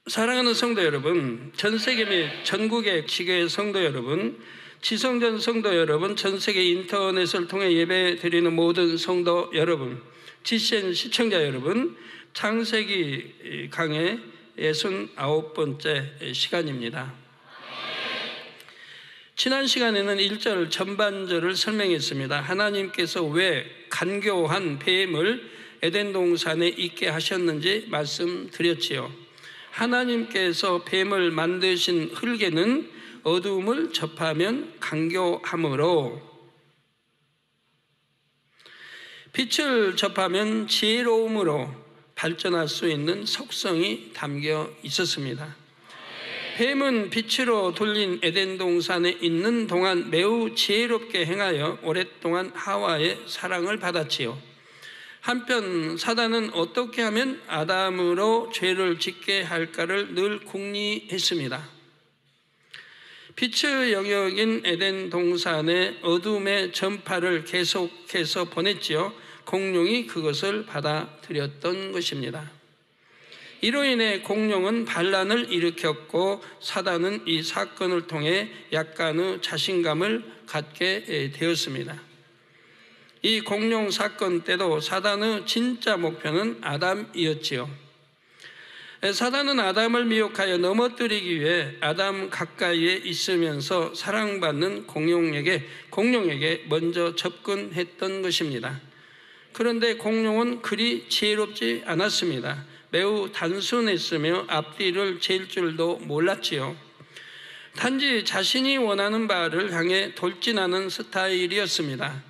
사랑하는 성도 여러분, 전 세계 및 전국의 지교회 성도 여러분, 지성전 성도 여러분, 전 세계 인터넷을 통해 예배 드리는 모든 성도 여러분, GCN 시청자 여러분, 창세기 강의 69번째 시간입니다. 지난 시간에는 1절 전반절을 설명했습니다. 하나님께서 왜 간교한 뱀을 에덴 동산에 있게 하셨는지 말씀드렸지요. 하나님께서 뱀을 만드신 흙에는 어두움을 접하면 간교함으로, 빛을 접하면 지혜로움으로 발전할 수 있는 속성이 담겨 있었습니다. 뱀은 빛으로 돌린 에덴 동산에 있는 동안 매우 지혜롭게 행하여 오랫동안 하와의 사랑을 받았지요. 한편 사단은 어떻게 하면 아담으로 죄를 짓게 할까를 늘 궁리했습니다. 빛의 영역인 에덴 동산에 어둠의 전파를 계속해서 보냈지요. 공룡이 그것을 받아들였던 것입니다. 이로 인해 공룡은 반란을 일으켰고 사단은 이 사건을 통해 약간의 자신감을 갖게 되었습니다. 이 공룡 사건 때도 사단의 진짜 목표는 아담이었지요. 사단은 아담을 미혹하여 넘어뜨리기 위해 아담 가까이에 있으면서 사랑받는 공룡에게 먼저 접근했던 것입니다. 그런데 공룡은 그리 지혜롭지 않았습니다. 매우 단순했으며 앞뒤를 잴 줄도 몰랐지요. 단지 자신이 원하는 바를 향해 돌진하는 스타일이었습니다.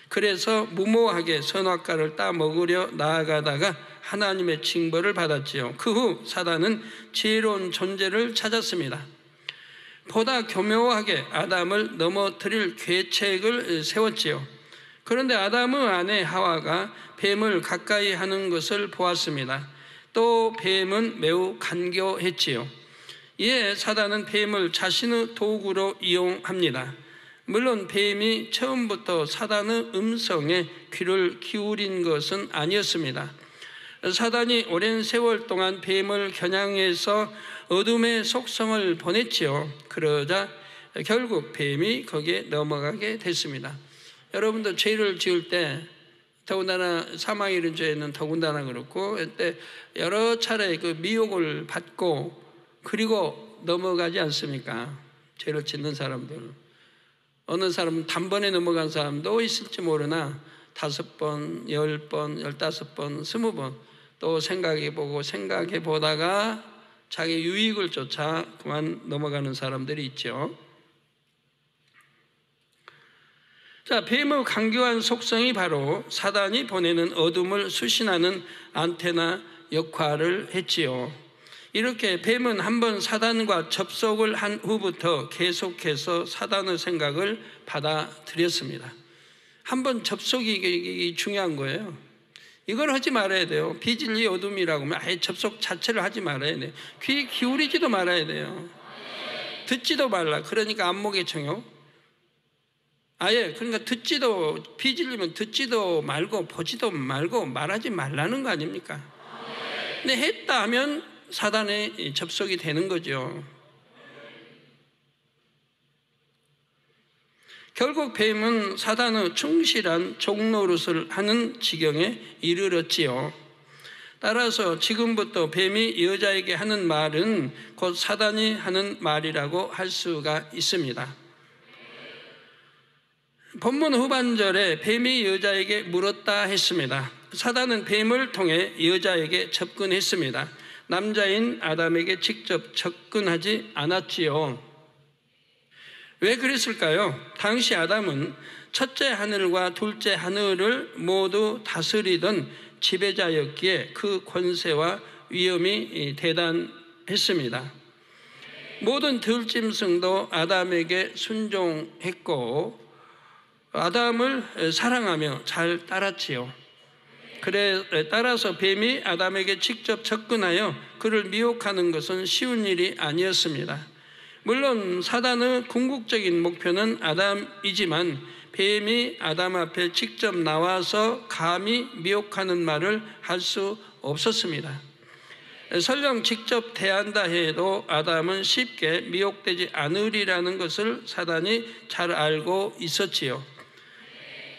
그래서 무모하게 선악과를 따먹으려 나아가다가 하나님의 징벌을 받았지요. 그 후 사단은 지혜로운 존재를 찾았습니다. 보다 교묘하게 아담을 넘어뜨릴 계책을 세웠지요. 그런데 아담의 아내 하와가 뱀을 가까이 하는 것을 보았습니다. 또 뱀은 매우 간교했지요. 이에 사단은 뱀을 자신의 도구로 이용합니다. 물론 뱀이 처음부터 사단의 음성에 귀를 기울인 것은 아니었습니다. 사단이 오랜 세월 동안 뱀을 겨냥해서 어둠의 속성을 보냈지요. 그러자 결국 뱀이 거기에 넘어가게 됐습니다. 여러분도 죄를 지을 때, 더군다나 사망에 이른 죄는 더군다나 그렇고, 그때 여러 차례 그 미혹을 받고 그리고 넘어가지 않습니까? 죄를 짓는 사람들. 어느 사람은 단번에 넘어간 사람도 있을지 모르나 5번, 10번, 15번, 20번 또 생각해 보다가 자기 유익을 쫓아 그만 넘어가는 사람들이 있죠. 자, 뱀의 간교한 속성이 바로 사단이 보내는 어둠을 수신하는 안테나 역할을 했지요. 이렇게 뱀은 한번 사단과 접속을 한 후부터 계속해서 사단의 생각을 받아들였습니다. 한번 접속이 중요한 거예요. 이걸 하지 말아야 돼요. 비진리 어둠이라고 하면 아예 접속 자체를 하지 말아야 돼요. 귀 기울이지도 말아야 돼요. 듣지도 말라. 그러니까 안목의 청욕. 그러니까 비질리면 듣지도 말고 보지도 말고 말하지 말라는 거 아닙니까? 근데 했다 하면 사단에 접속이 되는 거죠. 결국 뱀은 사단의 충실한 종노릇을 하는 지경에 이르렀지요. 따라서 지금부터 뱀이 여자에게 하는 말은 곧 사단이 하는 말이라고 할 수가 있습니다. 본문 후반절에 뱀이 여자에게 물었다 했습니다. 사단은 뱀을 통해 여자에게 접근했습니다. 남자인 아담에게 직접 접근하지 않았지요. 왜 그랬을까요? 당시 아담은 첫째 하늘과 둘째 하늘을 모두 다스리던 지배자였기에 그 권세와 위엄이 대단했습니다. 모든 들짐승도 아담에게 순종했고 아담을 사랑하며 잘 따랐지요. 따라서 뱀이 아담에게 직접 접근하여 그를 미혹하는 것은 쉬운 일이 아니었습니다. 물론 사단의 궁극적인 목표는 아담이지만 뱀이 아담 앞에 직접 나와서 감히 미혹하는 말을 할 수 없었습니다. 설령 직접 대한다 해도 아담은 쉽게 미혹되지 않으리라는 것을 사단이 잘 알고 있었지요.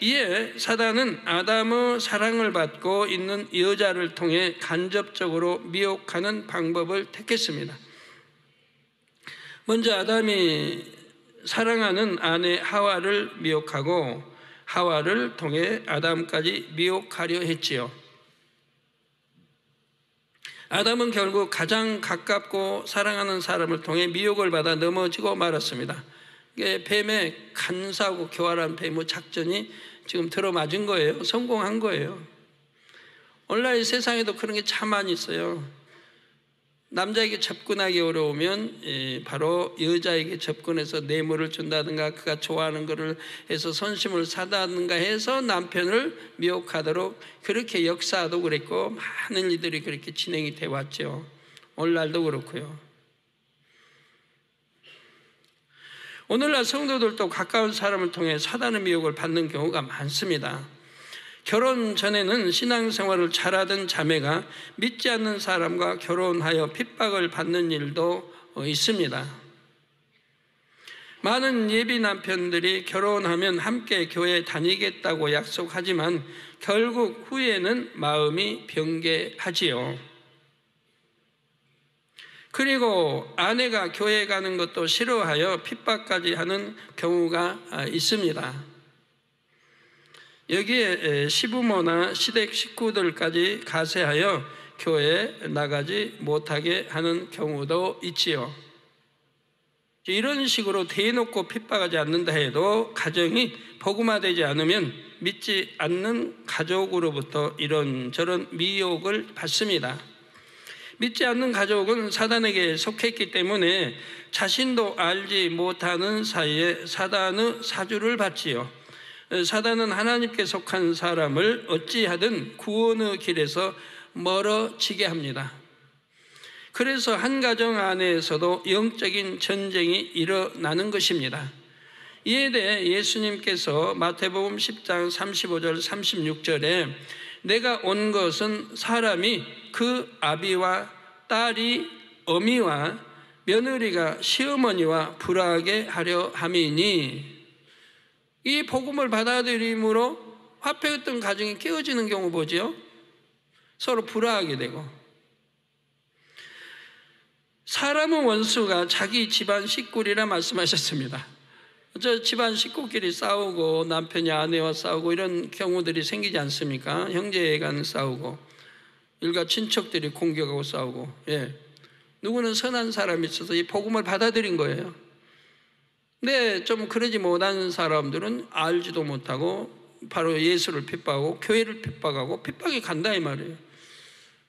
이에 사단은 아담의 사랑을 받고 있는 여자를 통해 간접적으로 미혹하는 방법을 택했습니다. 먼저 아담이 사랑하는 아내 하와를 미혹하고 하와를 통해 아담까지 미혹하려 했지요. 아담은 결국 가장 가깝고 사랑하는 사람을 통해 미혹을 받아 넘어지고 말았습니다. 이게 뱀의 간사하고 교활한 뱀의 작전이 지금 들어맞은 거예요. 성공한 거예요. 온라인 세상에도 그런 게 참 많이 있어요. 남자에게 접근하기 어려우면 바로 여자에게 접근해서 뇌물을 준다든가 그가 좋아하는 것을 해서 선심을 사다든가 해서 남편을 미혹하도록 그렇게 역사도 그랬고 많은 일들이 그렇게 진행이 돼 왔죠. 오늘날도 그렇고요. 오늘날 성도들도 가까운 사람을 통해 사단의 미혹을 받는 경우가 많습니다. 결혼 전에는 신앙생활을 잘하던 자매가 믿지 않는 사람과 결혼하여 핍박을 받는 일도 있습니다. 많은 예비 남편들이 결혼하면 함께 교회 다니겠다고 약속하지만 결국 후에는 마음이 변개하지요. 그리고 아내가 교회 가는 것도 싫어하여 핍박까지 하는 경우가 있습니다. 여기에 시부모나 시댁 식구들까지 가세하여 교회에 나가지 못하게 하는 경우도 있지요. 이런 식으로 대놓고 핍박하지 않는다 해도 가정이 복음화되지 않으면 믿지 않는 가족으로부터 이런저런 미혹을 받습니다. 믿지 않는 가족은 사단에게 속했기 때문에 자신도 알지 못하는 사이에 사단의 사주를 받지요. 사단은 하나님께 속한 사람을 어찌하든 구원의 길에서 멀어지게 합니다. 그래서 한 가정 안에서도 영적인 전쟁이 일어나는 것입니다. 이에 대해 예수님께서 마태복음 10장 35절 36절에 내가 온 것은 사람이 그 아비와 딸이 어미와 며느리가 시어머니와 불화하게 하려 함이니 이 복음을 받아들임으로 화폐했던 가정이 깨어지는 경우 보죠. 서로 불화하게 되고 사람의 원수가 자기 집안 식구리라 말씀하셨습니다. 저 집안 식구끼리 싸우고 남편이 아내와 싸우고 이런 경우들이 생기지 않습니까? 형제간 싸우고 일가 친척들이 공격하고 싸우고 누구는 선한 사람이 있어서 이 복음을 받아들인 거예요. 근데 좀 그러지 못한 사람들은 알지도 못하고 바로 예수를 핍박하고 교회를 핍박하고 핍박이 간다 이 말이에요.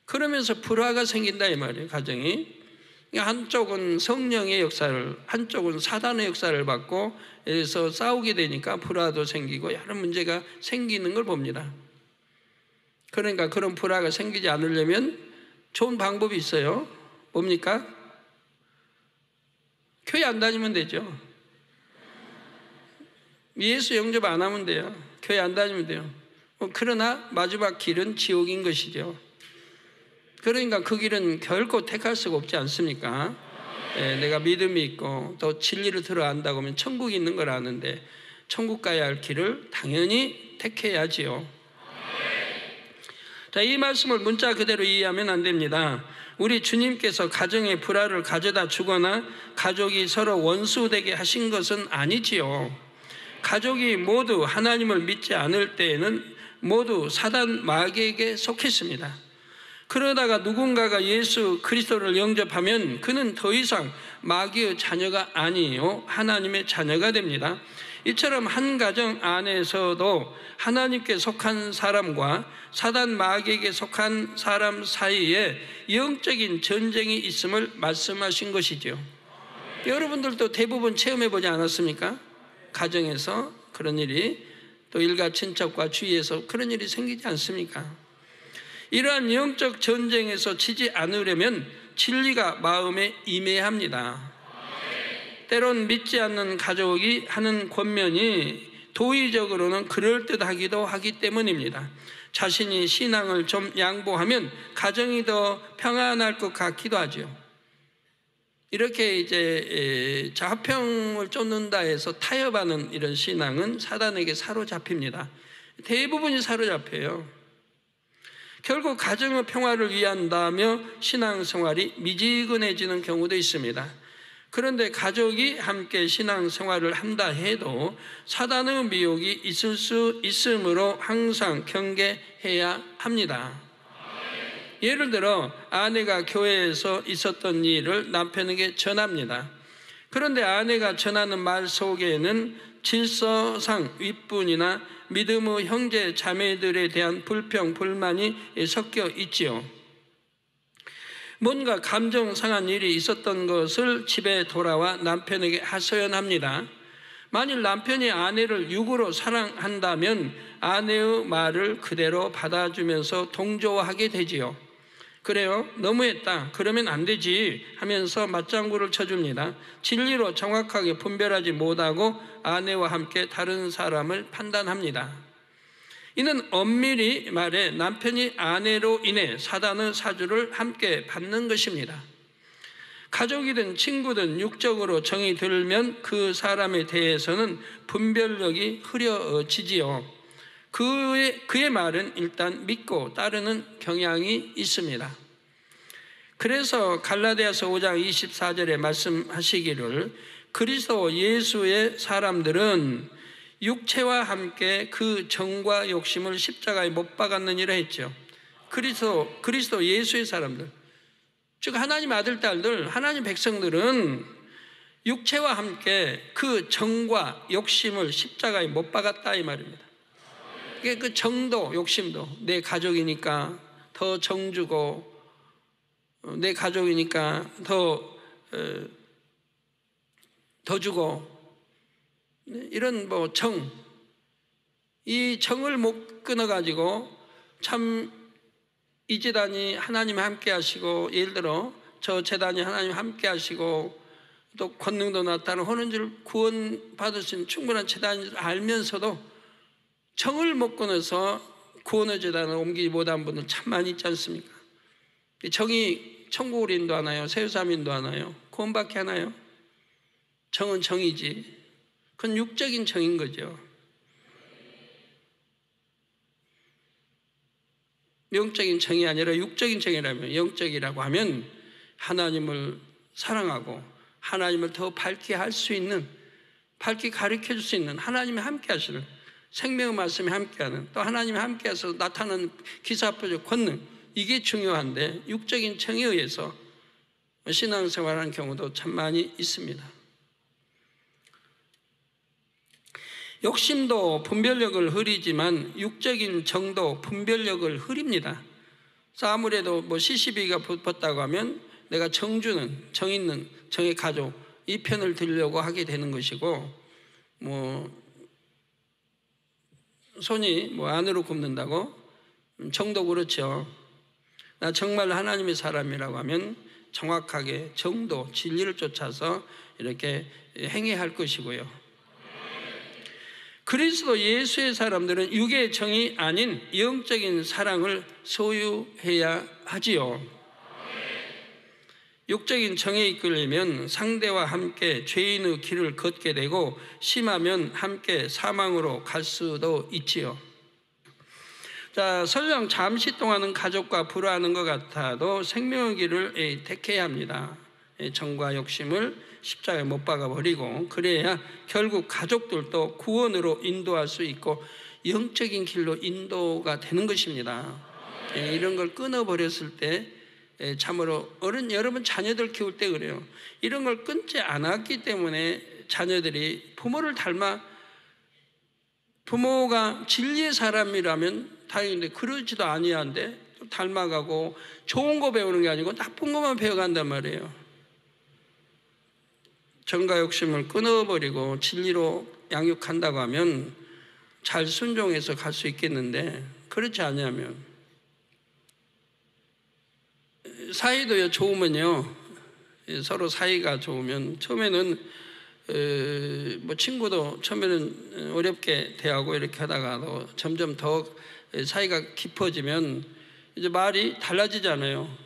그러면서 불화가 생긴다 이 말이에요. 가정이 한쪽은 성령의 역사를 한쪽은 사단의 역사를 받고 그래서 싸우게 되니까 불화도 생기고 여러 문제가 생기는 걸 봅니다. 그러니까 그런 불화가 생기지 않으려면 좋은 방법이 있어요. 뭡니까? 교회 안 다니면 되죠. 예수 영접 안 하면 돼요. 교회 안 다니면 돼요. 그러나 마지막 길은 지옥인 것이죠. 그러니까 그 길은 결코 택할 수가 없지 않습니까? 내가 믿음이 있고 또 진리를 들어 안다고 하면 천국이 있는 걸 아는데 천국 가야 할 길을 당연히 택해야지요. 자, 이 말씀을 문자 그대로 이해하면 안 됩니다. 우리 주님께서 가정의 불화를 가져다 주거나 가족이 서로 원수되게 하신 것은 아니지요. 가족이 모두 하나님을 믿지 않을 때에는 모두 사단 마귀에게 속했습니다. 그러다가 누군가가 예수 그리스도를 영접하면 그는 더 이상 마귀의 자녀가 아니요 하나님의 자녀가 됩니다. 이처럼 한 가정 안에서도 하나님께 속한 사람과 사단 마귀에게 속한 사람 사이에 영적인 전쟁이 있음을 말씀하신 것이죠. 여러분들도 대부분 체험해보지 않았습니까? 가정에서 그런 일이 또 일가 친척과 주위에서 그런 일이 생기지 않습니까? 이러한 영적 전쟁에서 지지 않으려면 진리가 마음에 임해야 합니다. 때론 믿지 않는 가족이 하는 권면이 도의적으로는 그럴듯하기도 하기 때문입니다. 자신이 신앙을 좀 양보하면 가정이 더 평안할 것 같기도 하죠. 이렇게 이제 화평을 쫓는다 해서 타협하는 이런 신앙은 사단에게 사로잡힙니다. 대부분이 사로잡혀요. 결국 가정의 평화를 위한다며 신앙생활이 미지근해지는 경우도 있습니다. 그런데 가족이 함께 신앙생활을 한다 해도 사단의 미혹이 있을 수 있으므로 항상 경계해야 합니다. 예를 들어 아내가 교회에서 있었던 일을 남편에게 전합니다. 그런데 아내가 전하는 말 속에는 질서상 윗분이나 믿음의 형제 자매들에 대한 불평, 불만이 섞여 있지요. 뭔가 감정 상한 일이 있었던 것을 집에 돌아와 남편에게 하소연합니다. 만일 남편이 아내를 육으로 사랑한다면 아내의 말을 그대로 받아주면서 동조하게 되지요. 그래요? 너무했다. 그러면 안 되지 하면서 맞장구를 쳐줍니다. 진리로 정확하게 분별하지 못하고 아내와 함께 다른 사람을 판단합니다. 이는 엄밀히 말해 남편이 아내로 인해 사단의 사주를 함께 받는 것입니다. 가족이든 친구든 육적으로 정이 들면 그 사람에 대해서는 분별력이 흐려지지요. 그의 말은 일단 믿고 따르는 경향이 있습니다. 그래서 갈라디아서 5장 24절에 말씀하시기를 그리스도 예수의 사람들은 육체와 함께 그 정과 욕심을 십자가에 못 박았느니라 했죠. 그리스도 예수의 사람들, 즉 하나님 아들 딸들, 하나님 백성들은 육체와 함께 그 정과 욕심을 십자가에 못 박았다 이 말입니다. 그 정도, 욕심도 내 가족이니까 더 정주고 내 가족이니까 더 주고 이런 뭐 정, 이 정을 못 끊어가지고 참 이 재단이 하나님 함께 하시고 예를 들어 저 재단이 하나님 함께 하시고 또 권능도 나타나는 하는 줄 구원 받을 수 있는 충분한 재단인 줄 알면서도 정을 못 끊어서 구원의 재단을 옮기지 못한 분들 참 많이 있지 않습니까? 정이 천국을 인도하나요? 세우삼 인도하나요? 구원받게 하나요? 정은 정이지. 그건 육적인 정인 거죠. 영적인 정이 아니라 육적인 정이라면, 영적이라고 하면 하나님을 사랑하고 하나님을 더 밝게 할 수 있는, 밝게 가르쳐 줄 수 있는, 하나님이 함께 하시는, 생명의 말씀이 함께하는, 또 하나님이 함께해서 나타나는 기사표적 권능, 이게 중요한데 육적인 정에 의해서 신앙생활하는 경우도 참 많이 있습니다. 욕심도 분별력을 흐리지만 육적인 정도 분별력을 흐립니다. 그래서 아무래도 뭐 시시비가 붙었다고 하면 내가 정주는, 정 있는, 정의 가족 이 편을 들려고 하게 되는 것이고, 뭐 손이 뭐 안으로 굽는다고 정도 그렇죠. 나 정말 하나님의 사람이라고 하면 정확하게 정도, 진리를 쫓아서 이렇게 행해야 할 것이고요. 그리스도 예수의 사람들은 육의 정이 아닌 영적인 사랑을 소유해야 하지요. 육적인 정에 이끌리면 상대와 함께 죄인의 길을 걷게 되고 심하면 함께 사망으로 갈 수도 있지요. 자, 설령 잠시 동안은 가족과 불화하는 것 같아도 생명의 길을 택해야 합니다. 정과 욕심을 십자가에 못 박아버리고, 그래야 결국 가족들도 구원으로 인도할 수 있고 영적인 길로 인도가 되는 것입니다. 이런 걸 끊어버렸을 때 참으로 여러분 자녀들 키울 때 그래요. 이런 걸 끊지 않았기 때문에 자녀들이 부모를 닮아, 부모가 진리의 사람이라면 다행인데 그러지도 아니한데 닮아가고 좋은 거 배우는 게 아니고 나쁜 것만 배워간단 말이에요. 정과 욕심을 끊어버리고 진리로 양육한다고 하면 잘 순종해서 갈 수 있겠는데, 그렇지 않으면 사이도 좋으면요, 서로 사이가 좋으면 처음에는 뭐 친구도 처음에는 어렵게 대하고 이렇게 하다가도 점점 더 사이가 깊어지면 이제 말이 달라지잖아요.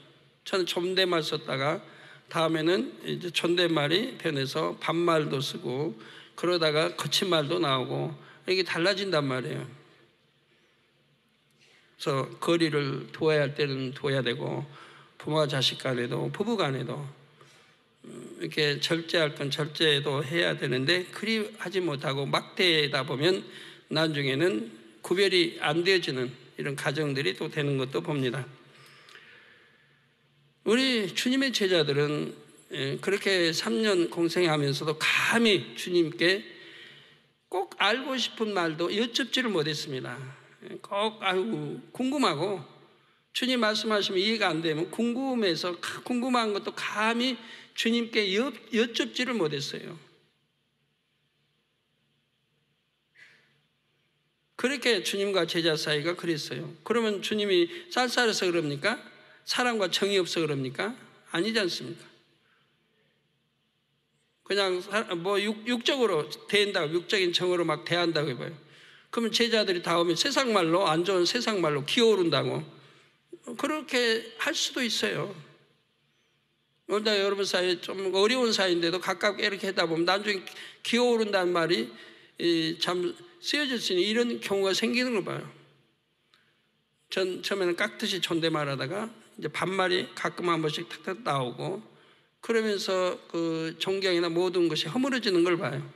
저는 존댓말 썼다가 다음에는 이제 존댓말이 변해서 반말도 쓰고 그러다가 거친 말도 나오고 이게 달라진단 말이에요. 그래서 거리를 둬야 할 때는 둬야 되고 부모와 자식 간에도 부부 간에도 이렇게 절제할 건 절제도 해야 되는데 그리 하지 못하고 막대다 보면 나중에는 구별이 안 되어지는 이런 가정들이 또 되는 것도 봅니다. 우리 주님의 제자들은 그렇게 3년 공생하면서도 감히 주님께 꼭 알고 싶은 말도 여쭙지를 못했습니다. 꼭 궁금하고 주님 말씀하시면 이해가 안 되면 궁금해서 궁금한 것도 감히 주님께 여쭙지를 못했어요. 그렇게 주님과 제자 사이가 그랬어요. 그러면 주님이 쌀쌀해서 그럽니까? 사랑과 정이 없어 그럽니까? 아니지 않습니까? 그냥 뭐 육적으로 대한다고, 육적인 정으로 막 대한다고 해봐요. 그러면 제자들이 다 오면 세상 말로, 안 좋은 세상 말로 기어오른다고 그렇게 할 수도 있어요. 오늘날 여러분 사이에 좀 어려운 사이인데도 가깝게 이렇게 하다 보면 나중에 기어오른다는 말이 참 쓰여질 수 있는 이런 경우가 생기는 걸 봐요. 전 처음에는 깍듯이 존댓말 하다가 이제 반말이 가끔 한 번씩 탁탁 나오고 그러면서 그 존경이나 모든 것이 허물어지는 걸 봐요.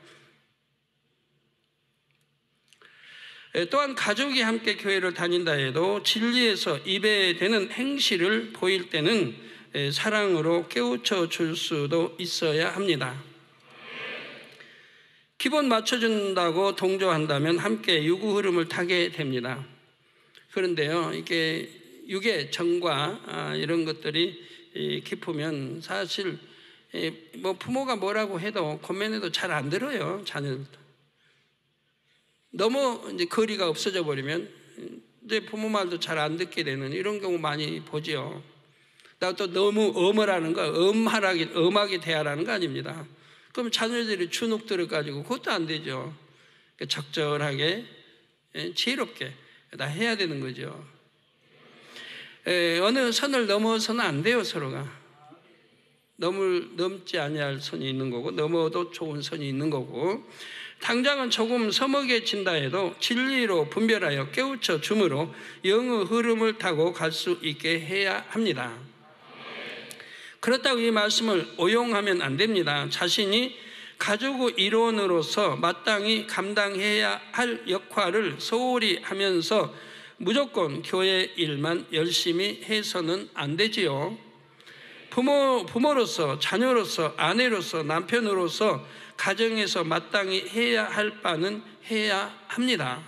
또한 가족이 함께 교회를 다닌다 해도 진리에서 이배되는 행실을 보일 때는 사랑으로 깨우쳐 줄 수도 있어야 합니다. 기본 맞춰준다고 동조한다면 함께 유구 흐름을 타게 됩니다. 그런데요, 이게 육의 정과 이런 것들이 깊으면 사실 뭐 부모가 뭐라고 해도 권면해도 잘 안 들어요, 자녀들도. 너무 이제 거리가 없어져 버리면 이제 부모 말도 잘 안 듣게 되는 이런 경우 많이 보지요. 나 또 너무 엄하라는 거, 엄하게 대하라는 거 아닙니다. 그럼 자녀들이 주눅 들어가지고 그것도 안 되죠. 적절하게 지혜롭게 다 해야 되는 거죠. 어느 선을 넘어서는 안 돼요, 서로가. 넘지 아니할 선이 있는 거고 넘어도 좋은 선이 있는 거고 당장은 조금 서먹해진다 해도 진리로 분별하여 깨우쳐 줌으로 영의 흐름을 타고 갈 수 있게 해야 합니다. 그렇다고 이 말씀을 오용하면 안 됩니다. 자신이 가족 일원으로서 마땅히 감당해야 할 역할을 소홀히 하면서 무조건 교회 일만 열심히 해서는 안 되지요. 부모로서, 자녀로서, 아내로서, 남편으로서 가정에서 마땅히 해야 할 바는 해야 합니다.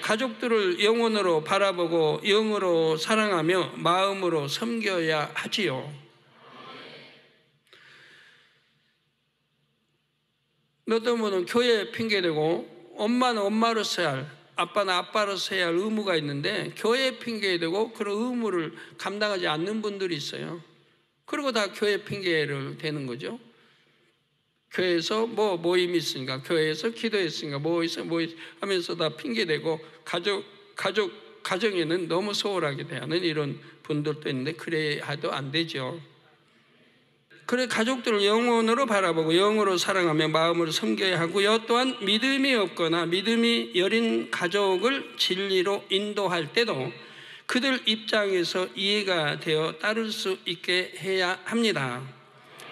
가족들을 영혼으로 바라보고 영으로 사랑하며 마음으로 섬겨야 하지요. 어떤 분은 교회 핑계대고 엄마는 엄마로서 해야 할, 아빠는 아빠로서 해야 할 의무가 있는데 교회 핑계대고 그런 의무를 감당하지 않는 분들이 있어요. 그리고 다 교회 핑계를 대는 거죠. 교회에서 뭐 모임이 있으니까, 교회에서 기도했으니까, 뭐 있어 하면서 다 핑계대고 가정에는 너무 소홀하게 대하는 이런 분들도 있는데 그래야 해도 안 되죠. 그래 가족들을 영혼으로 바라보고 영으로 사랑하며 마음으로 섬겨야 하고요. 또한 믿음이 없거나 믿음이 여린 가족을 진리로 인도할 때도 그들 입장에서 이해가 되어 따를 수 있게 해야 합니다.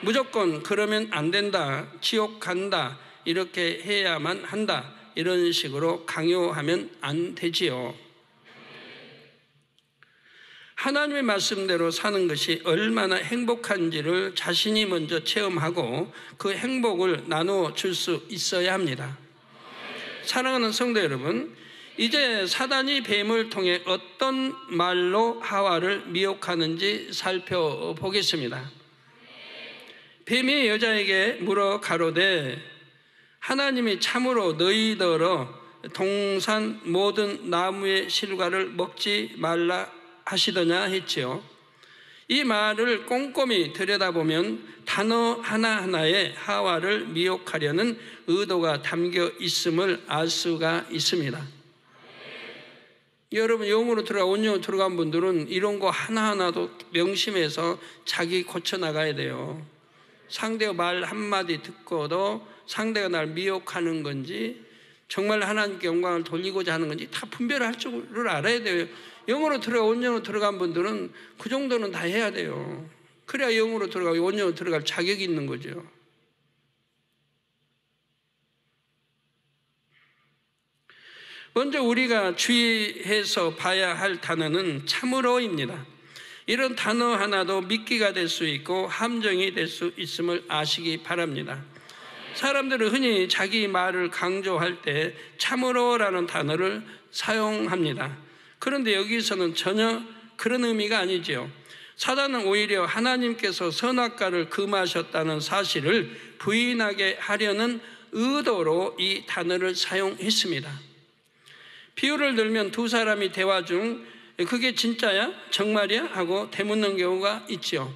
무조건 그러면 안 된다, 지옥 간다, 이렇게 해야만 한다, 이런 식으로 강요하면 안 되지요. 하나님의 말씀대로 사는 것이 얼마나 행복한지를 자신이 먼저 체험하고 그 행복을 나누어 줄 수 있어야 합니다. 사랑하는 성도 여러분, 이제 사단이 뱀을 통해 어떤 말로 하와를 미혹하는지 살펴보겠습니다. 뱀이 여자에게 물어 가로되 하나님이 참으로 너희더러 동산 모든 나무의 실과를 먹지 말라 하시더냐 했지요. 이 말을 꼼꼼히 들여다보면 단어 하나하나에 하와를 미혹하려는 의도가 담겨 있음을 알 수가 있습니다. 여러분, 영으로 들어가 온영으로 들어간 분들은 이런 거 하나하나도 명심해서 자기 고쳐나가야 돼요. 상대의 말 한마디 듣고도 상대가 날 미혹하는 건지 정말 하나님께 영광을 돌리고자 하는 건지 다 분별할 줄을 알아야 돼요. 영으로 들어가 온영으로 들어간 분들은 그 정도는 다 해야 돼요. 그래야 영으로 들어가고 온영으로 들어갈 자격이 있는 거죠. 먼저 우리가 주의해서 봐야 할 단어는 참으로입니다. 이런 단어 하나도 미끼가 될 수 있고 함정이 될 수 있음을 아시기 바랍니다. 사람들은 흔히 자기 말을 강조할 때 참으로라는 단어를 사용합니다. 그런데 여기서는 전혀 그런 의미가 아니지요. 사단은 오히려 하나님께서 선악과를 금하셨다는 사실을 부인하게 하려는 의도로 이 단어를 사용했습니다. 비유를 들면 두 사람이 대화 중 그게 진짜야? 정말이야? 하고 되묻는 경우가 있죠.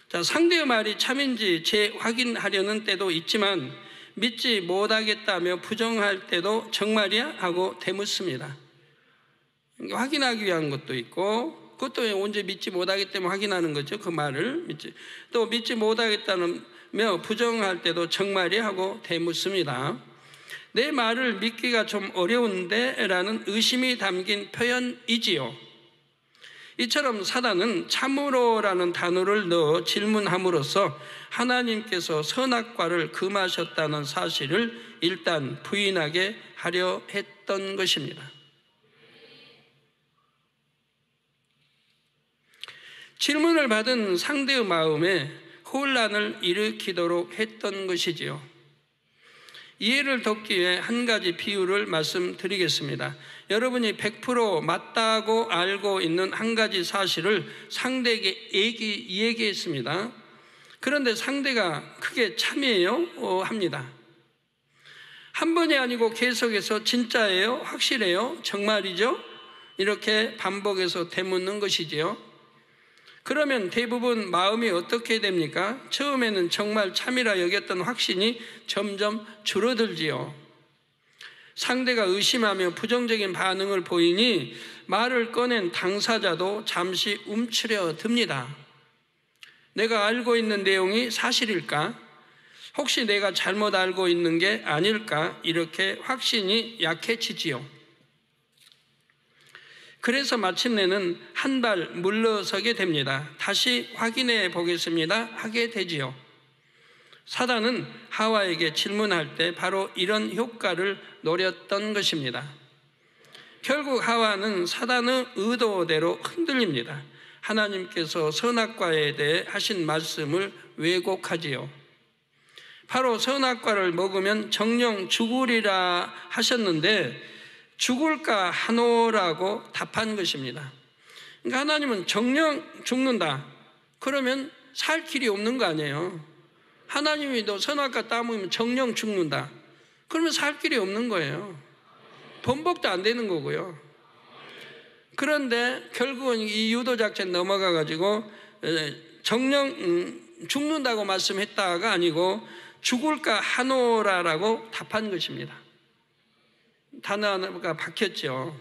자, 상대의 말이 참인지 재확인하려는 때도 있지만 믿지 못하겠다며 부정할 때도 정말이야? 하고 되묻습니다. 확인하기 위한 것도 있고 그것도 언제 믿지 못하기 때문에 확인하는 거죠. 그 말을 또 믿지 못하겠다며 부정할 때도 정말이야? 하고 되묻습니다. 내 말을 믿기가 좀 어려운데 라는 의심이 담긴 표현이지요. 이처럼 사단은 참으로라는 단어를 넣어 질문함으로써 하나님께서 선악과를 금하셨다는 사실을 일단 부인하게 하려 했던 것입니다. 질문을 받은 상대의 마음에 혼란을 일으키도록 했던 것이지요. 이해를 돕기 위해 한 가지 비유를 말씀드리겠습니다. 여러분이 100% 맞다고 알고 있는 한 가지 사실을 상대에게 얘기했습니다. 그런데 상대가 그게 참이에요? 합니다. 한 번이 아니고 계속해서 진짜예요? 확실해요? 정말이죠? 이렇게 반복해서 되묻는 것이지요. 그러면 대부분 마음이 어떻게 됩니까? 처음에는 정말 참이라 여겼던 확신이 점점 줄어들지요. 상대가 의심하며 부정적인 반응을 보이니 말을 꺼낸 당사자도 잠시 움츠려듭니다. 내가 알고 있는 내용이 사실일까? 혹시 내가 잘못 알고 있는 게 아닐까? 이렇게 확신이 약해지지요. 그래서 마침내는 한 발 물러서게 됩니다. 다시 확인해 보겠습니다 하게 되지요. 사단은 하와에게 질문할 때 바로 이런 효과를 노렸던 것입니다. 결국 하와는 사단의 의도대로 흔들립니다. 하나님께서 선악과에 대해 하신 말씀을 왜곡하지요. 바로 선악과를 먹으면 정령 죽으리라 하셨는데 죽을까 하노라고 답한 것입니다. 그러니까 하나님은 정령 죽는다. 그러면 살 길이 없는 거 아니에요. 하나님이 너 선악과 따먹으면 정령 죽는다. 그러면 살 길이 없는 거예요. 번복도 안 되는 거고요. 그런데 결국은 이 유도 작전 넘어가 가지고 정령 죽는다고 말씀했다가 아니고 죽을까 하노라라고 답한 것입니다. 단어 하나가 바뀌었죠.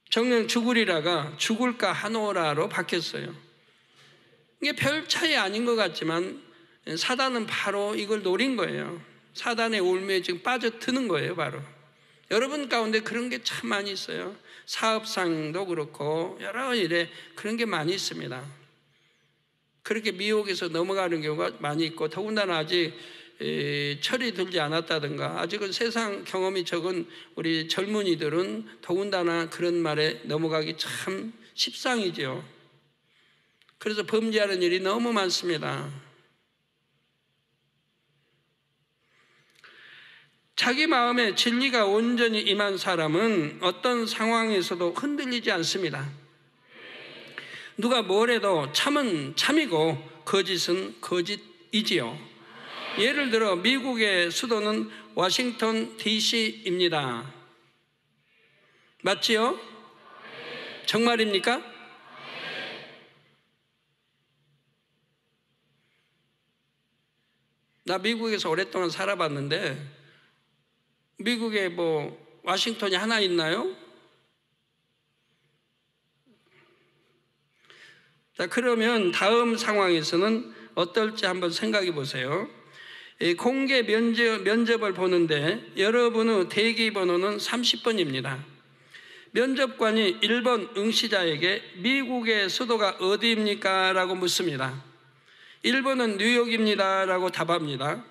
정령 죽으리라가 죽을까 하노라로 바뀌었어요. 이게 별 차이 아닌 것 같지만 사단은 바로 이걸 노린 거예요. 사단의 올무에 지금 빠져드는 거예요. 바로 여러분 가운데 그런 게 참 많이 있어요. 사업상도 그렇고 여러 일에 그런 게 많이 있습니다. 그렇게 미혹에서 넘어가는 경우가 많이 있고 더군다나 아직 철이 들지 않았다든가 아직은 세상 경험이 적은 우리 젊은이들은 더군다나 그런 말에 넘어가기 참 십상이죠. 그래서 범죄하는 일이 너무 많습니다. 자기 마음에 진리가 온전히 임한 사람은 어떤 상황에서도 흔들리지 않습니다. 누가 뭐래도 참은 참이고 거짓은 거짓이지요. 예를 들어 미국의 수도는 워싱턴 DC입니다. 맞지요? 정말입니까? 나 미국에서 오랫동안 살아봤는데 미국에 뭐 워싱턴이 하나 있나요? 자, 그러면 다음 상황에서는 어떨지 한번 생각해 보세요. 공개 면접을 보는데 여러분의 대기 번호는 30번입니다. 면접관이 1번 응시자에게 미국의 수도가 어디입니까? 라고 묻습니다. 1번은 뉴욕입니다. 라고 답합니다.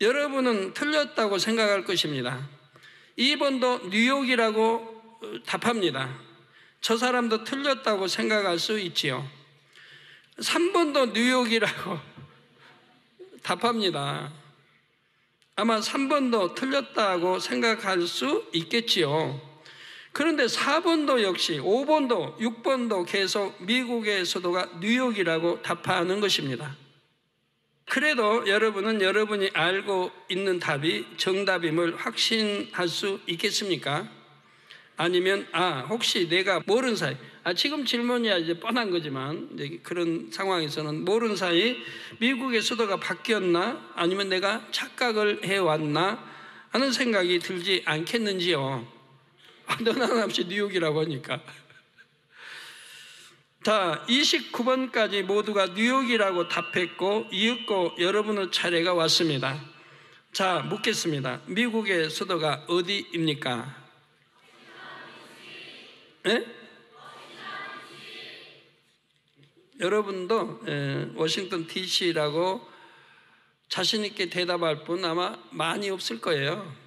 여러분은 틀렸다고 생각할 것입니다. 2번도 뉴욕이라고 답합니다. 저 사람도 틀렸다고 생각할 수 있지요. 3번도 뉴욕이라고 답합니다. 아마 3번도 틀렸다고 생각할 수 있겠지요. 그런데 4번도 역시 5번도 6번도 계속 미국의 수도가 뉴욕이라고 답하는 것입니다. 그래도 여러분은 여러분이 알고 있는 답이 정답임을 확신할 수 있겠습니까? 아니면 혹시 내가 모르는 사이, 지금 질문이야 이제 뻔한 거지만 이제 그런 상황에서는 모르는 사이 미국의 수도가 바뀌었나 아니면 내가 착각을 해왔나 하는 생각이 들지 않겠는지요. 너나 하나없이 뉴욕이라고 하니까. 자, 29번까지 모두가 뉴욕이라고 답했고 이윽고 여러분의 차례가 왔습니다. 자, 묻겠습니다. 미국의 수도가 어디입니까? 네? 여러분도 워싱턴 DC라고 자신 있게 대답할 분 아마 많이 없을 거예요.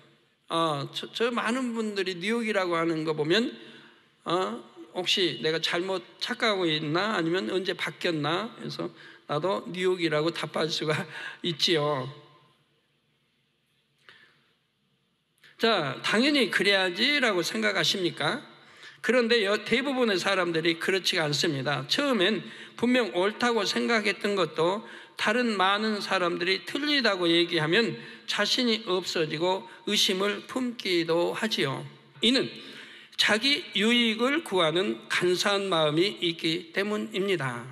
저 많은 분들이 뉴욕이라고 하는 거 보면 혹시 내가 잘못 착각하고 있나 아니면 언제 바뀌었나 해서 나도 뉴욕이라고 답할 수가 있지요. 자, 당연히 그래야지라고 생각하십니까? 그런데 대부분의 사람들이 그렇지가 않습니다. 처음엔 분명 옳다고 생각했던 것도 다른 많은 사람들이 틀리다고 얘기하면 자신이 없어지고 의심을 품기도 하지요. 이는 자기 유익을 구하는 간사한 마음이 있기 때문입니다.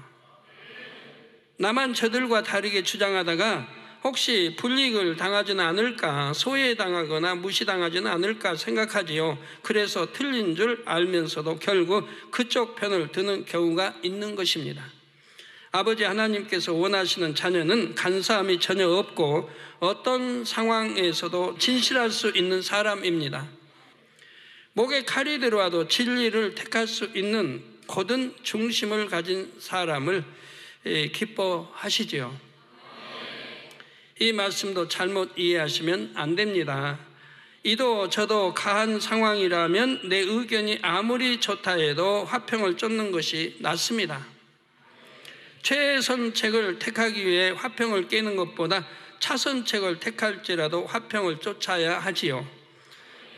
나만 저들과 다르게 주장하다가 혹시 불이익을 당하지는 않을까, 소외당하거나 무시당하지는 않을까 생각하지요. 그래서 틀린 줄 알면서도 결국 그쪽 편을 드는 경우가 있는 것입니다. 아버지 하나님께서 원하시는 자녀는 간사함이 전혀 없고 어떤 상황에서도 진실할 수 있는 사람입니다. 목에 칼이 들어와도 진리를 택할 수 있는 고든 중심을 가진 사람을 기뻐하시지요. 이 말씀도 잘못 이해하시면 안 됩니다. 이도 저도 가한 상황이라면 내 의견이 아무리 좋다 해도 화평을 쫓는 것이 낫습니다. 최선책을 택하기 위해 화평을 깨는 것보다 차선책을 택할지라도 화평을 쫓아야 하지요.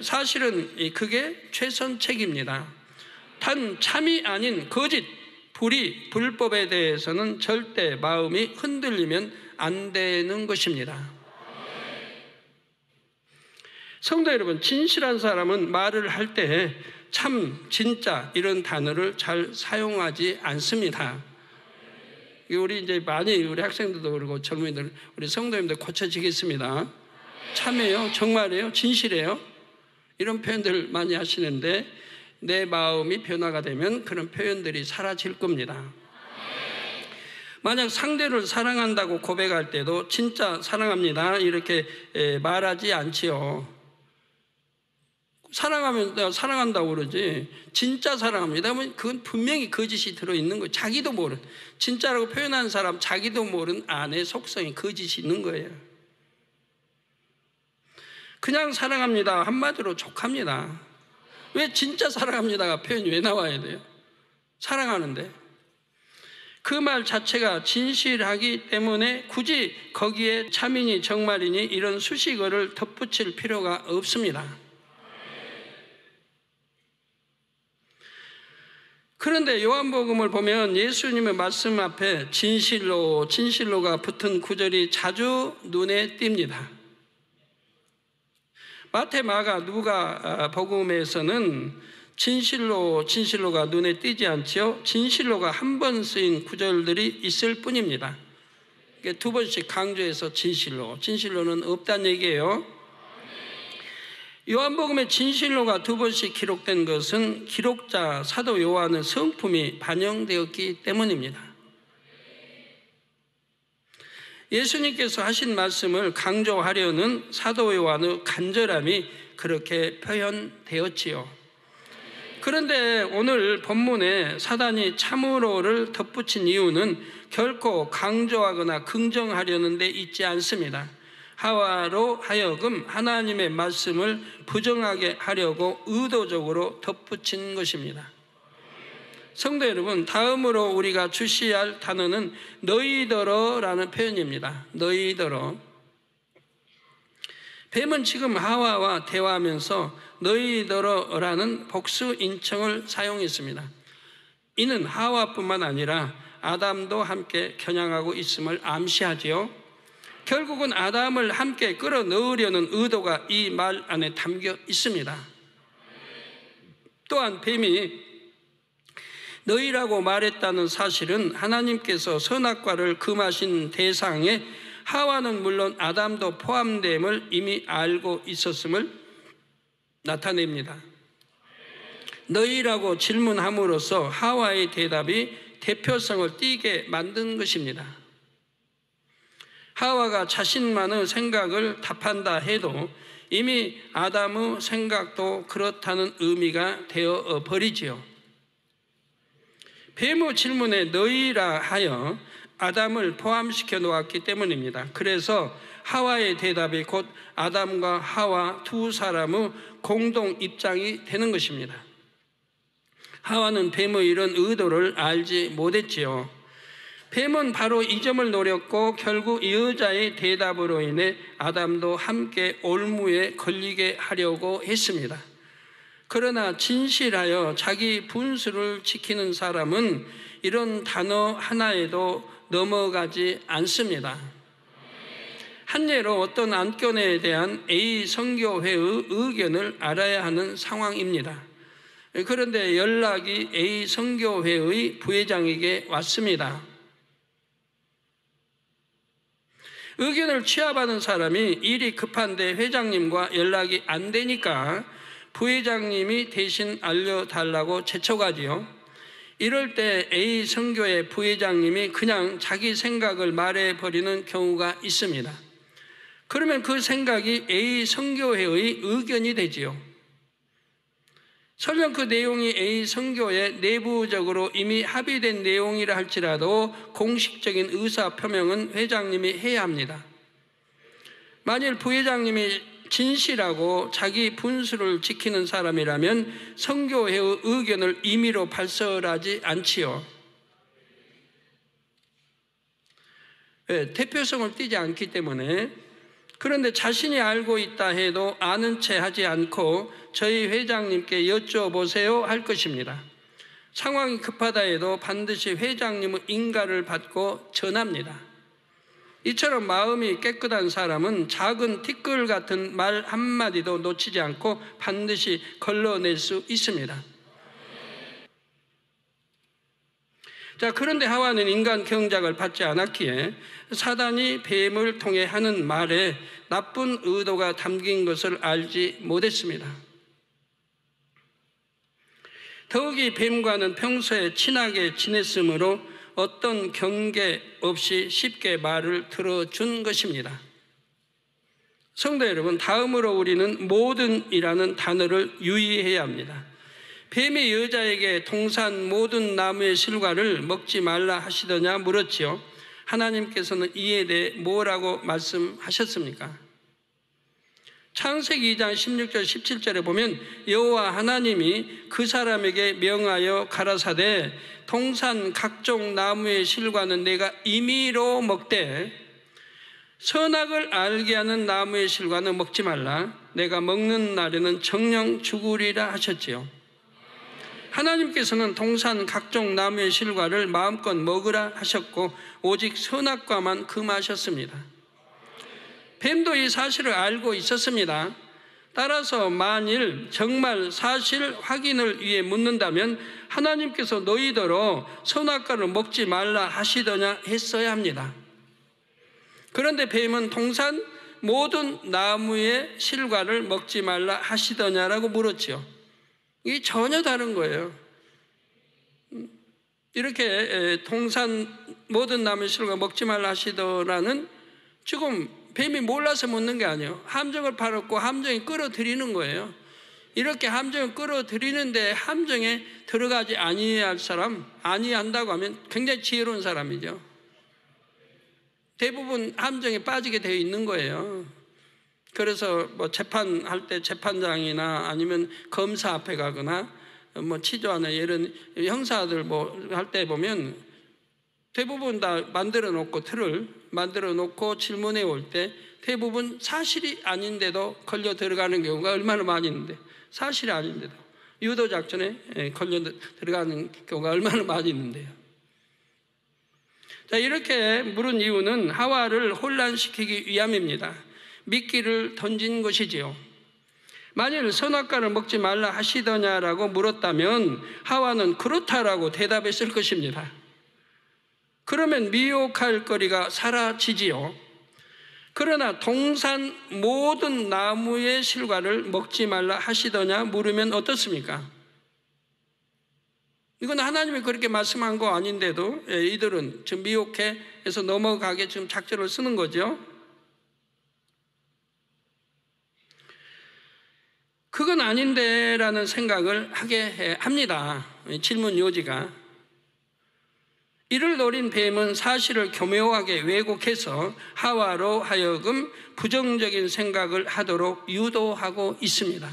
사실은 그게 최선책입니다. 단 참이 아닌 거짓, 불의, 불법에 대해서는 절대 마음이 흔들리면 안 되는 것입니다. 성도 여러분, 진실한 사람은 말을 할 때 참, 진짜 이런 단어를 잘 사용하지 않습니다. 우리 이제 많이 우리 학생들도 그러고 젊은이들, 우리 성도님들 고쳐지겠습니다. 참이에요, 정말이에요, 진실이에요. 이런 표현들 많이 하시는데 내 마음이 변화가 되면 그런 표현들이 사라질 겁니다. 만약 상대를 사랑한다고 고백할 때도 진짜 사랑합니다 이렇게 말하지 않지요. 사랑하면 내가 사랑한다고 그러지 진짜 사랑합니다 하면 그건 분명히 거짓이 들어있는 거예요. 자기도 모르는, 진짜라고 표현하는 사람 자기도 모르는 안에 속성이 거짓이 있는 거예요. 그냥 사랑합니다 한마디로 족합니다. 왜 진짜 사랑합니다가 표현이 왜 나와야 돼요? 사랑하는데 그 말 자체가 진실하기 때문에 굳이 거기에 참이니 정말이니 이런 수식어를 덧붙일 필요가 없습니다. 그런데 요한복음을 보면 예수님의 말씀 앞에 진실로, 진실로가 붙은 구절이 자주 눈에 띕니다. 마태, 마가, 누가 복음에서는 진실로, 진실로가 눈에 띄지 않지요. 진실로가 한 번 쓰인 구절들이 있을 뿐입니다. 두 번씩 강조해서 진실로, 진실로는 없다는 얘기예요. 요한복음에 진실로가 두 번씩 기록된 것은 기록자 사도 요한의 성품이 반영되었기 때문입니다. 예수님께서 하신 말씀을 강조하려는 사도 요한의 간절함이 그렇게 표현되었지요. 그런데 오늘 본문에 사단이 참으로를 덧붙인 이유는 결코 강조하거나 긍정하려는 데 있지 않습니다. 하와로 하여금 하나님의 말씀을 부정하게 하려고 의도적으로 덧붙인 것입니다. 성도 여러분, 다음으로 우리가 주시해야 할 단어는 너희더러라는 표현입니다. 너희더러. 뱀은 지금 하와와 대화하면서 너희더러라는 복수 인칭을 사용했습니다. 이는 하와뿐만 아니라 아담도 함께 겨냥하고 있음을 암시하지요. 결국은 아담을 함께 끌어넣으려는 의도가 이 말 안에 담겨 있습니다. 또한 뱀이 너희라고 말했다는 사실은 하나님께서 선악과를 금하신 대상에 하와는 물론 아담도 포함됨을 이미 알고 있었음을 나타냅니다. 너희라고 질문함으로써 하와의 대답이 대표성을 띠게 만든 것입니다. 하와가 자신만의 생각을 답한다 해도 이미 아담의 생각도 그렇다는 의미가 되어 버리지요. 뱀의 질문에 너희라 하여 아담을 포함시켜 놓았기 때문입니다. 그래서 하와의 대답이 곧 아담과 하와 두 사람의 공동 입장이 되는 것입니다. 하와는 뱀의 이런 의도를 알지 못했지요. 뱀은 바로 이 점을 노렸고 결국 이 여자의 대답으로 인해 아담도 함께 올무에 걸리게 하려고 했습니다. 그러나 진실하여 자기 분수를 지키는 사람은 이런 단어 하나에도 넘어가지 않습니다. 한 예로 어떤 안건에 대한 A 선교회의 의견을 알아야 하는 상황입니다. 그런데 연락이 A 선교회의 부회장에게 왔습니다. 의견을 취합하는 사람이 일이 급한데 회장님과 연락이 안 되니까 부회장님이 대신 알려달라고 재촉하지요. 이럴 때 A 선교회 부회장님이 그냥 자기 생각을 말해버리는 경우가 있습니다. 그러면 그 생각이 A 선교회의 의견이 되지요. 설령 그 내용이 A 선교회 내부적으로 이미 합의된 내용이라 할지라도 공식적인 의사 표명은 회장님이 해야 합니다. 만일 부회장님이 진실하고 자기 분수를 지키는 사람이라면 선교회의 의견을 임의로 발설하지 않지요. 대표성을 띠지 않기 때문에. 그런데 자신이 알고 있다 해도 아는 채 하지 않고 저희 회장님께 여쭤보세요 할 것입니다. 상황이 급하다 해도 반드시 회장님의 인가를 받고 전합니다. 이처럼 마음이 깨끗한 사람은 작은 티끌 같은 말 한마디도 놓치지 않고 반드시 걸러낼 수 있습니다. 자, 그런데 하와는 인간 경작을 받지 않았기에 사단이 뱀을 통해 하는 말에 나쁜 의도가 담긴 것을 알지 못했습니다. 더욱이 뱀과는 평소에 친하게 지냈으므로 어떤 경계 없이 쉽게 말을 들어준 것입니다. 성도 여러분, 다음으로 우리는 모든이라는 단어를 유의해야 합니다. 뱀이 여자에게 동산 모든 나무의 실과를 먹지 말라 하시더냐 물었지요. 하나님께서는 이에 대해 뭐라고 말씀하셨습니까? 창세기 2장 16절 17절에 보면 여호와 하나님이 그 사람에게 명하여 가라사대 동산 각종 나무의 실과는 내가 임의로 먹되 선악을 알게 하는 나무의 실과는 먹지 말라. 내가 먹는 날에는 정녕 죽으리라 하셨지요. 하나님께서는 동산 각종 나무의 실과를 마음껏 먹으라 하셨고 오직 선악과만 금하셨습니다. 뱀도 이 사실을 알고 있었습니다. 따라서 만일 정말 사실 확인을 위해 묻는다면 하나님께서 너희더러 선악과를 먹지 말라 하시더냐 했어야 합니다. 그런데 뱀은 동산 모든 나무의 실과를 먹지 말라 하시더냐라고 물었지요. 이게 전혀 다른 거예요. 이렇게 동산 모든 나무의 실과 먹지 말라 하시더라는 지금 뱀이 몰라서 묻는 게 아니에요. 함정을 팔았고 함정이 끌어들이는 거예요. 이렇게 함정을 끌어들이는데 함정에 들어가지 아니할 사람, 아니한다고 하면 굉장히 지혜로운 사람이죠. 대부분 함정에 빠지게 되어 있는 거예요. 그래서 뭐 재판할 때 재판장이나 아니면 검사 앞에 가거나 뭐 치조하는 이런 형사들 뭐 할 때 보면 대부분 다 만들어 놓고 틀을 만들어 놓고 질문해 올 때 대부분 사실이 아닌데도 걸려 들어가는 경우가 얼마나 많이 있는데, 사실이 아닌데도 유도 작전에 걸려 들어가는 경우가 얼마나 많이 있는데요. 자, 이렇게 물은 이유는 하와를 혼란시키기 위함입니다. 미끼를 던진 것이지요. 만일 선악과를 먹지 말라 하시더냐라고 물었다면 하와는 그렇다라고 대답했을 것입니다. 그러면 미혹할 거리가 사라지지요. 그러나 동산 모든 나무의 실과를 먹지 말라 하시더냐 물으면 어떻습니까? 이건 하나님이 그렇게 말씀한 거 아닌데도 이들은 지금 미혹해서 넘어가게 지금 작전을 쓰는 거죠. 그건 아닌데 라는 생각을 하게 합니다. 질문 요지가. 이를 노린 뱀은 사실을 교묘하게 왜곡해서 하와로 하여금 부정적인 생각을 하도록 유도하고 있습니다.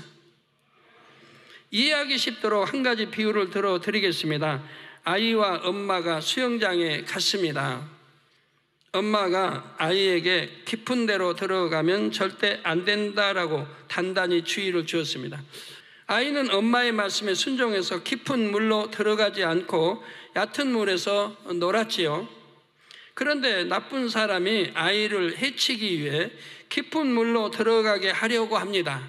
이해하기 쉽도록 한 가지 비유를 들어드리겠습니다. 아이와 엄마가 수영장에 갔습니다. 엄마가 아이에게 깊은 데로 들어가면 절대 안 된다라고 단단히 주의를 주었습니다. 아이는 엄마의 말씀에 순종해서 깊은 물로 들어가지 않고 얕은 물에서 놀았지요. 그런데 나쁜 사람이 아이를 해치기 위해 깊은 물로 들어가게 하려고 합니다.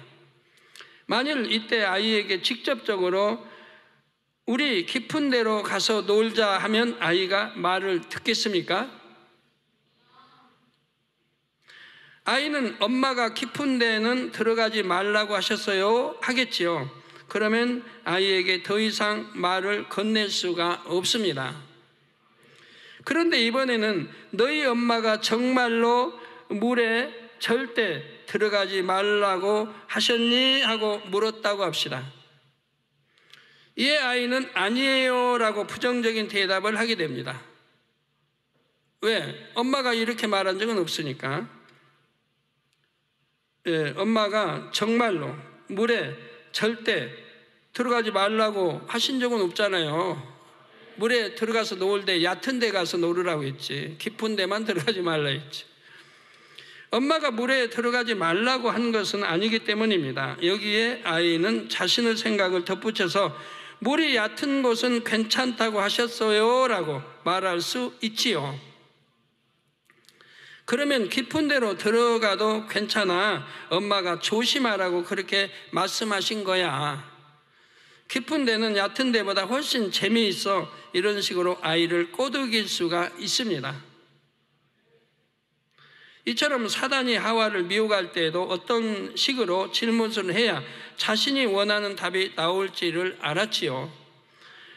만일 이때 아이에게 직접적으로 우리 깊은 데로 가서 놀자 하면 아이가 말을 듣겠습니까? 아이는 엄마가 깊은 데는 들어가지 말라고 하셨어요 하겠지요. 그러면 아이에게 더 이상 말을 건넬 수가 없습니다. 그런데 이번에는 너희 엄마가 정말로 물에 절대 들어가지 말라고 하셨니? 하고 물었다고 합시다. 이에 아이는 아니에요 라고 부정적인 대답을 하게 됩니다. 왜? 엄마가 이렇게 말한 적은 없으니까. 엄마가 정말로 물에 절대 들어가지 말라고 하신 적은 없잖아요. 물에 들어가서 놀 때 얕은 데 가서 놀으라고 했지, 깊은 데만 들어가지 말라 했지. 엄마가 물에 들어가지 말라고 한 것은 아니기 때문입니다. 여기에 아이는 자신의 생각을 덧붙여서 물이 얕은 곳은 괜찮다고 하셨어요 라고 말할 수 있지요. 그러면 깊은 데로 들어가도 괜찮아, 엄마가 조심하라고 그렇게 말씀하신 거야. 깊은 데는 얕은 데보다 훨씬 재미있어. 이런 식으로 아이를 꼬드길 수가 있습니다. 이처럼 사단이 하와를 미혹할 때에도 어떤 식으로 질문을 해야 자신이 원하는 답이 나올지를 알았지요.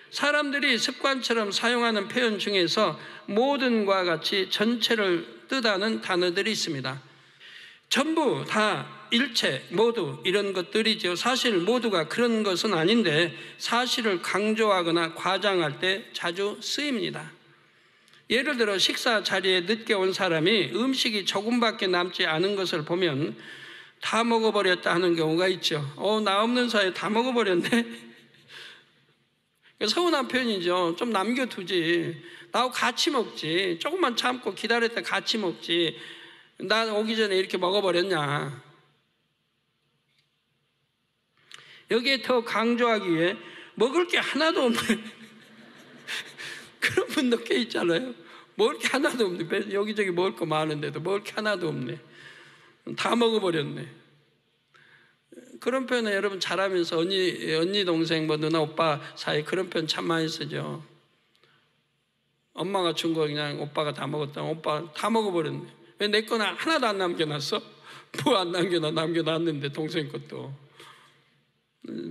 사람들이 습관처럼 사용하는 표현 중에서 모든과 같이 전체를 뜻하는 단어들이 있습니다. 전부 다, 일체, 모두 이런 것들이죠. 사실 모두가 그런 것은 아닌데 사실을 강조하거나 과장할 때 자주 쓰입니다. 예를 들어 식사 자리에 늦게 온 사람이 음식이 조금밖에 남지 않은 것을 보면 다 먹어버렸다 하는 경우가 있죠. 나 없는 사이에 다 먹어버렸네. 서운한 표현이죠. 좀 남겨두지, 나하고 같이 먹지, 조금만 참고 기다렸다 같이 먹지, 나 오기 전에 이렇게 먹어버렸냐. 여기에 더 강조하기 위해 먹을 게 하나도 없네. 그런 분도 꽤 있잖아요. 먹을 게 하나도 없네. 여기저기 먹을 거 많은데도 먹을 게 하나도 없네. 다 먹어버렸네. 그런 표현은 여러분 잘하면서 언니 동생 뭐 누나 오빠 사이 그런 표현 참 많이 쓰죠. 엄마가 준 거 그냥 오빠가 다 먹었다. 오빠 다 먹어버렸네. 왜 내 거는 하나도 안 남겨놨어? 뭐 안 남겨놨는데 동생 것도.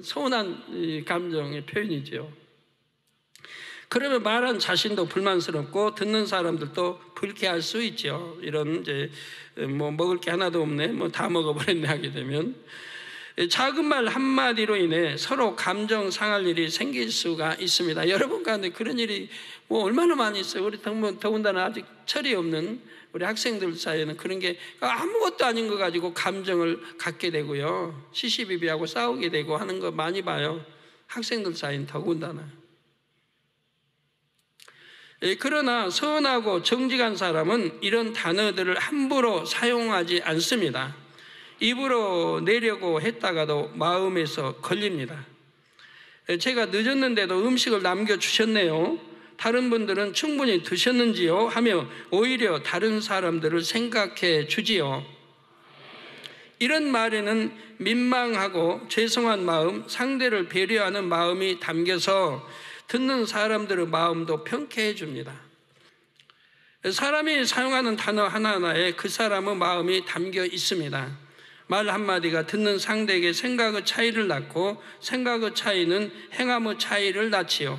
서운한 감정의 표현이죠. 그러면 말한 자신도 불만스럽고 듣는 사람들도 불쾌할 수 있죠. 이런 이제 뭐 먹을 게 하나도 없네, 뭐 다 먹어버렸네 하게 되면 작은 말 한마디로 인해 서로 감정 상할 일이 생길 수가 있습니다. 여러분 가운데 그런 일이 뭐 얼마나 많이 있어요. 우리 더군다나 아직 철이 없는 우리 학생들 사이에는 그런 게 아무것도 아닌 거 가지고 감정을 갖게 되고요, 시시비비하고 싸우게 되고 하는 거 많이 봐요. 학생들 사이는 더군다나. 그러나 선하고 정직한 사람은 이런 단어들을 함부로 사용하지 않습니다. 입으로 내려고 했다가도 마음에서 걸립니다. 제가 늦었는데도 음식을 남겨주셨네요, 다른 분들은 충분히 드셨는지요? 하며 오히려 다른 사람들을 생각해 주지요. 이런 말에는 민망하고 죄송한 마음, 상대를 배려하는 마음이 담겨서 듣는 사람들의 마음도 평쾌해 줍니다. 사람이 사용하는 단어 하나하나에 그 사람의 마음이 담겨 있습니다. 말 한마디가 듣는 상대에게 생각의 차이를 낳고 생각의 차이는 행함의 차이를 낳지요.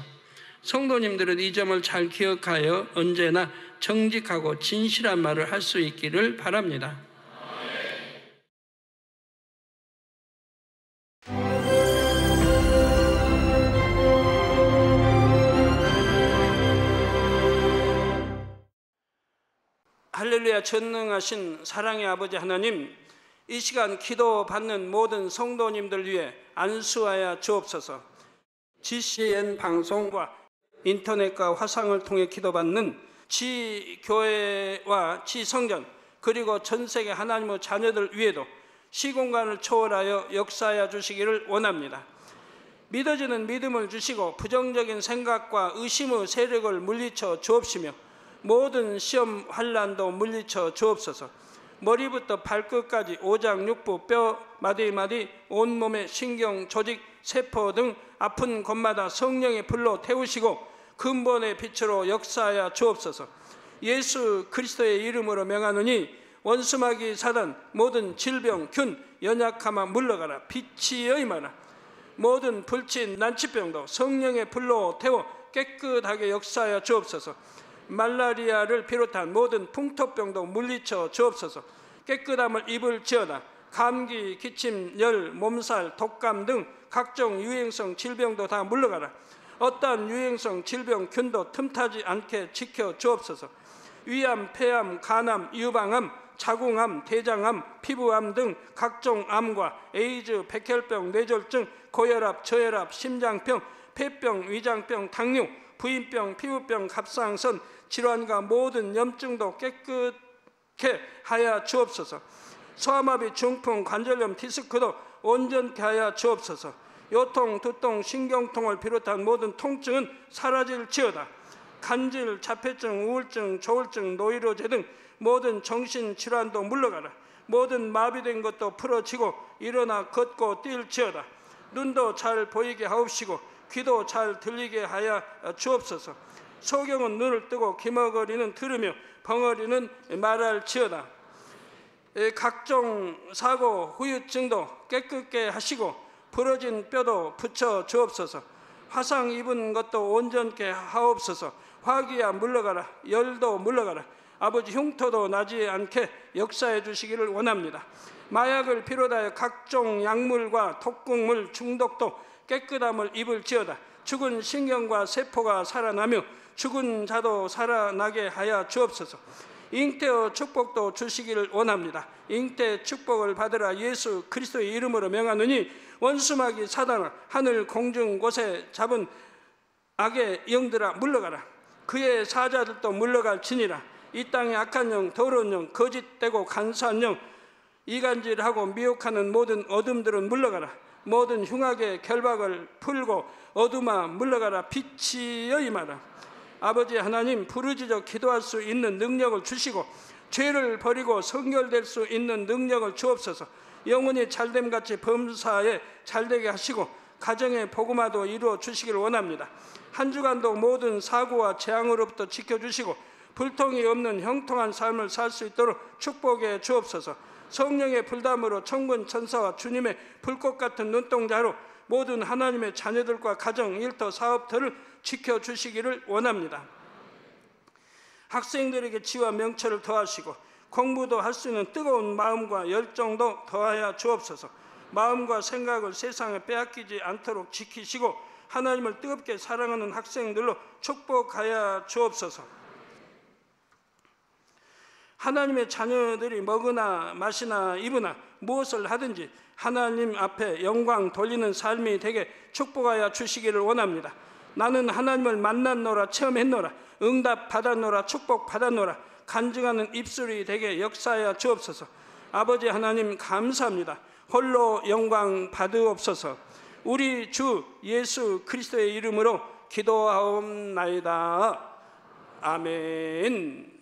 성도님들은 이 점을 잘 기억하여 언제나 정직하고 진실한 말을 할 수 있기를 바랍니다. 할렐루야. 전능하신 사랑의 아버지 하나님, 이 시간 기도받는 모든 성도님들 위해 안수하여 주옵소서. GCN 방송과 인터넷과 화상을 통해 기도받는 지교회와 지성전 그리고 전세계 하나님의 자녀들 위에도 시공간을 초월하여 역사하여 주시기를 원합니다. 믿어지는 믿음을 주시고 부정적인 생각과 의심의 세력을 물리쳐 주옵시며 모든 시험 환난도 물리쳐 주옵소서. 머리부터 발끝까지 오장육부 뼈 마디마디 온몸의 신경 조직 세포 등 아픈 곳마다 성령의 불로 태우시고 근본의 빛으로 역사하여 주옵소서. 예수 그리스도의 이름으로 명하노니 원수마귀 사단 모든 질병 균 연약함아 물러가라. 빛이 임하라. 모든 불친 난치병도 성령의 불로 태워 깨끗하게 역사하여 주옵소서. 말라리아를 비롯한 모든 풍토병도 물리쳐 주옵소서. 깨끗함을 입을지어다. 감기, 기침, 열, 몸살, 독감 등 각종 유행성 질병도 다 물러가라. 어떠한 유행성 질병 균도 틈타지 않게 지켜 주옵소서. 위암, 폐암, 간암, 유방암, 자궁암, 대장암, 피부암 등 각종 암과 에이즈, 백혈병, 뇌졸중, 고혈압, 저혈압, 심장병, 폐병, 위장병, 당뇨, 부인병, 피부병, 갑상선 질환과 모든 염증도 깨끗게 하여 주옵소서. 소아마비, 중풍, 관절염, 디스크도 온전케 하여 주옵소서. 요통, 두통, 신경통을 비롯한 모든 통증은 사라질지어다. 간질, 자폐증, 우울증, 조울증, 노이로제 등 모든 정신질환도 물러가라. 모든 마비된 것도 풀어지고 일어나 걷고 뛸지어다. 눈도 잘 보이게 하옵시고 귀도 잘 들리게 하여 주옵소서. 소경은 눈을 뜨고 기머거리는 들으며 벙어리는 말할지어다. 각종 사고 후유증도 깨끗게 하시고 부러진 뼈도 붙여 주옵소서. 화상 입은 것도 온전케 하옵소서. 화기야 물러가라. 열도 물러가라. 아버지 흉터도 나지 않게 역사해 주시기를 원합니다. 마약을 비롯하여 각종 약물과 독극물 중독도 깨끗함을 입을지어다. 죽은 신경과 세포가 살아나며 죽은 자도 살아나게 하여 주옵소서. 잉태의 축복도 주시기를 원합니다. 잉태 축복을 받으라. 예수 그리스도의 이름으로 명하노니 원수마귀 사단아 하늘 공중 곳에 잡은 악의 영들아 물러가라. 그의 사자들도 물러갈지니라. 이 땅의 악한 영, 더러운 영, 거짓되고 간사한 영, 이간질하고 미혹하는 모든 어둠들은 물러가라. 모든 흉악의 결박을 풀고 어둠아 물러가라. 빛이 임하라. 아버지 하나님, 부르짖어 기도할 수 있는 능력을 주시고 죄를 버리고 성결될 수 있는 능력을 주옵소서. 영혼이 잘됨같이 범사에 잘되게 하시고 가정의 복음화도 이루어 주시기를 원합니다. 한 주간도 모든 사고와 재앙으로부터 지켜주시고 불통이 없는 형통한 삶을 살 수 있도록 축복해 주옵소서. 성령의 불담으로 천군 천사와 주님의 불꽃 같은 눈동자로 모든 하나님의 자녀들과 가정, 일터, 사업들을 지켜주시기를 원합니다. 학생들에게 지혜와 명철을 더하시고 공부도 할 수 있는 뜨거운 마음과 열정도 더하여 주옵소서. 마음과 생각을 세상에 빼앗기지 않도록 지키시고 하나님을 뜨겁게 사랑하는 학생들로 축복하여 주옵소서. 하나님의 자녀들이 먹으나 마시나 입으나 무엇을 하든지 하나님 앞에 영광 돌리는 삶이 되게 축복하여 주시기를 원합니다. 나는 하나님을 만났노라, 체험했노라, 응답 받았노라, 축복 받았노라, 간증하는 입술이 되게 역사하여 주옵소서. 아버지 하나님 감사합니다. 홀로 영광 받으옵소서. 우리 주 예수 그리스도의 이름으로 기도하옵나이다. 아멘.